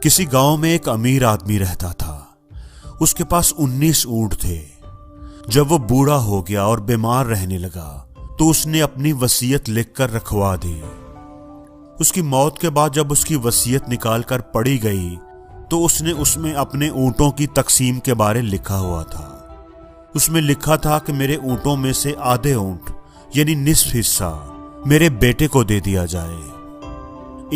किसी गांव में एक अमीर आदमी रहता था। उसके पास 19 ऊंट थे। जब वो बूढ़ा हो गया और बीमार रहने लगा तो उसने अपनी वसीयत लिखकर रखवा दी। उसकी मौत के बाद जब उसकी वसीयत निकालकर पढ़ी गई तो उसने उसमें अपने ऊंटों की तकसीम के बारे लिखा हुआ था। उसमें लिखा था कि मेरे ऊंटों में से आधे ऊंट यानी निस्फ हिस्सा मेरे बेटे को दे दिया जाए,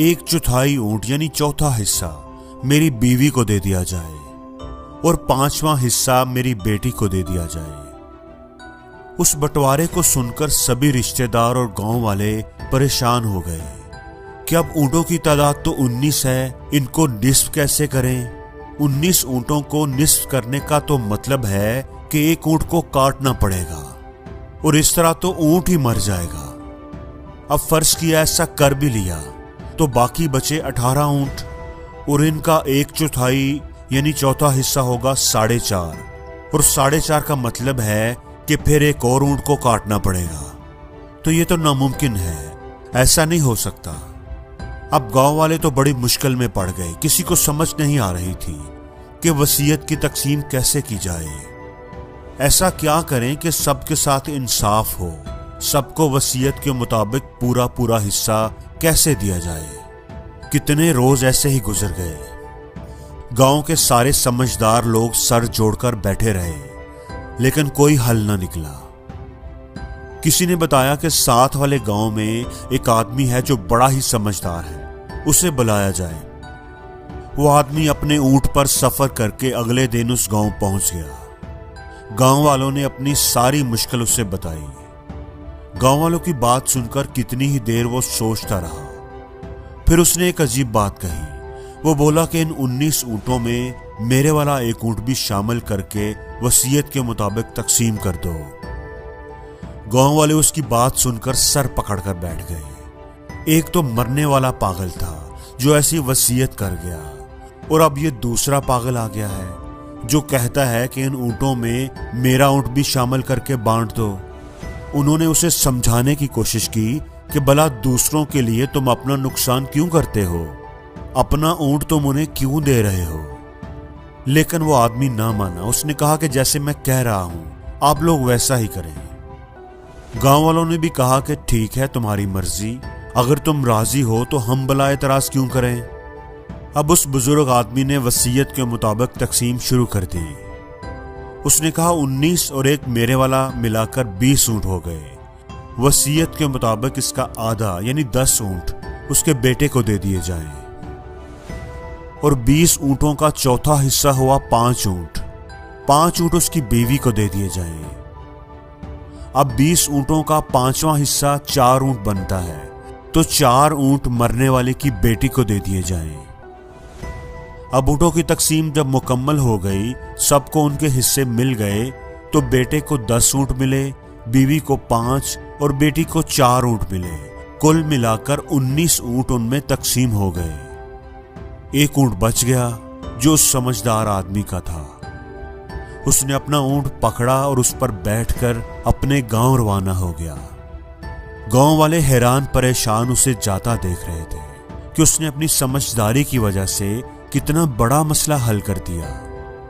1/4 ऊंट यानी चौथा हिस्सा मेरी बीवी को दे दिया जाए और 5वां हिस्सा मेरी बेटी को दे दिया जाए। उस बंटवारे को सुनकर सभी रिश्तेदार और गांव वाले परेशान हो गए कि अब ऊंटों की तादाद तो 19 है, इनको निस्फ कैसे करें। 19 ऊंटों को निस्फ करने का तो मतलब है कि एक ऊंट को काटना पड़ेगा और इस तरह तो ऊंट ही मर जाएगा। अब फर्ज किया ऐसा कर भी लिया तो बाकी बचे 18 ऊंट और इनका 1/4 यानी चौथा हिस्सा होगा 4.5 और 4.5 का मतलब है कि फिर एक और ऊंट को काटना पड़ेगा। तो ये तो नामुमकिन है, ऐसा नहीं हो सकता। अब गांव वाले तो बड़ी मुश्किल में पड़ गए। किसी को समझ नहीं आ रही थी कि वसीयत की तकसीम कैसे की जाए। ऐसा क्या करें कि सबके साथ इंसाफ हो, सबको वसीयत के मुताबिक पूरा पूरा हिस्सा कैसे दिया जाए। कितने रोज ऐसे ही गुजर गए। गांव के सारे समझदार लोग सर जोड़कर बैठे रहे लेकिन कोई हल न निकला। किसी ने बताया कि साथ वाले गांव में एक आदमी है जो बड़ा ही समझदार है, उसे बुलाया जाए। वो आदमी अपने ऊंट पर सफर करके अगले दिन उस गांव पहुंच गया। गांव वालों ने अपनी सारी मुश्किल उसे बताई। गांव वालों की बात सुनकर कितनी ही देर वो सोचता रहा। फिर उसने एक अजीब बात कही। वो बोला कि इन 19 ऊंटों में मेरे वाला एक ऊंट भी शामिल करके वसीयत के मुताबिक तकसीम कर दो। गांव वाले उसकी बात सुनकर सर पकड़कर बैठ गए। एक तो मरने वाला पागल था जो ऐसी वसीयत कर गया और अब ये दूसरा पागल आ गया है जो कहता है कि इन ऊंटों में मेरा ऊंट भी शामिल करके बांट दो। उन्होंने उसे समझाने की कोशिश की कि भला दूसरों के लिए तुम अपना नुकसान क्यों करते हो, अपना ऊंट तुम उन्हें क्यों दे रहे हो। लेकिन वो आदमी ना माना। उसने कहा कि जैसे मैं कह रहा हूं आप लोग वैसा ही करें। गांव वालों ने भी कहा कि ठीक है, तुम्हारी मर्जी, अगर तुम राजी हो तो हम भला एतराज क्यों करें। अब उस बुजुर्ग आदमी ने वसीयत के मुताबिक तकसीम शुरू कर दी। उसने कहा 19 और एक मेरे वाला मिलाकर 20 ऊंट हो गए। वसीयत के मुताबिक इसका आधा यानी 10 ऊंट उसके बेटे को दे दिए जाएं और 20 ऊंटों का चौथा हिस्सा हुआ 5 ऊंट। 5 ऊंट उसकी बीवी को दे दिए जाएं। अब 20 ऊंटों का 5वां हिस्सा 4 ऊंट बनता है तो 4 ऊंट मरने वाले की बेटी को दे दिए जाएं। अब ऊंटों की तकसीम जब मुकम्मल हो गई, सबको उनके हिस्से मिल गए तो बेटे को 10 ऊंट मिले, बीवी को 5 और बेटी को 4 ऊंट मिले। कुल मिलाकर 19 ऊंट उनमें तकसीम हो गए। एक ऊंट बच गया जो समझदार आदमी का था। उसने अपना ऊंट पकड़ा और उस पर बैठकर अपने गांव रवाना हो गया। गांव वाले हैरान परेशान उसे जाता देख रहे थे कि उसने अपनी समझदारी की वजह से कितना बड़ा मसला हल कर दिया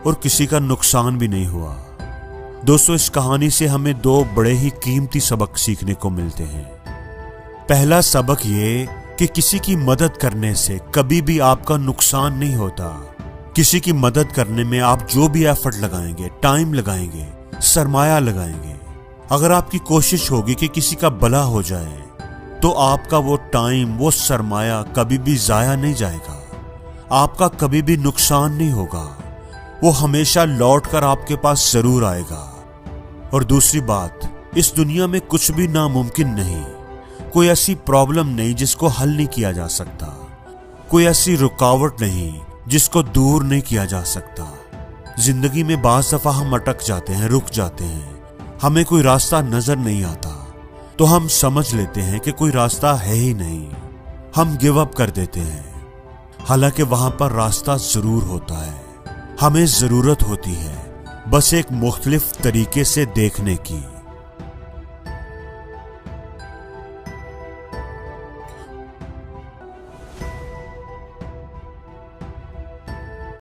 और किसी का नुकसान भी नहीं हुआ। दोस्तों, इस कहानी से हमें 2 बड़े ही कीमती सबक सीखने को मिलते हैं। पहला सबक ये कि किसी की मदद करने से कभी भी आपका नुकसान नहीं होता। किसी की मदद करने में आप जो भी एफर्ट लगाएंगे, टाइम लगाएंगे, सरमाया लगाएंगे, अगर आपकी कोशिश होगी कि किसी का भला हो जाए तो आपका वो टाइम, वो सरमाया कभी भी जाया नहीं जाएगा। आपका कभी भी नुकसान नहीं होगा। वो हमेशा लौट कर आपके पास जरूर आएगा। और दूसरी बात, इस दुनिया में कुछ भी नामुमकिन नहीं। कोई ऐसी प्रॉब्लम नहीं जिसको हल नहीं किया जा सकता। कोई ऐसी रुकावट नहीं जिसको दूर नहीं किया जा सकता। जिंदगी में बाज़ दफा हम अटक जाते हैं, रुक जाते हैं, हमें कोई रास्ता नजर नहीं आता तो हम समझ लेते हैं कि कोई रास्ता है ही नहीं। हम गिव अप कर देते हैं। हालांकि वहां पर रास्ता जरूर होता है। हमें जरूरत होती है बस एक मुख्तलिफ तरीके से देखने की।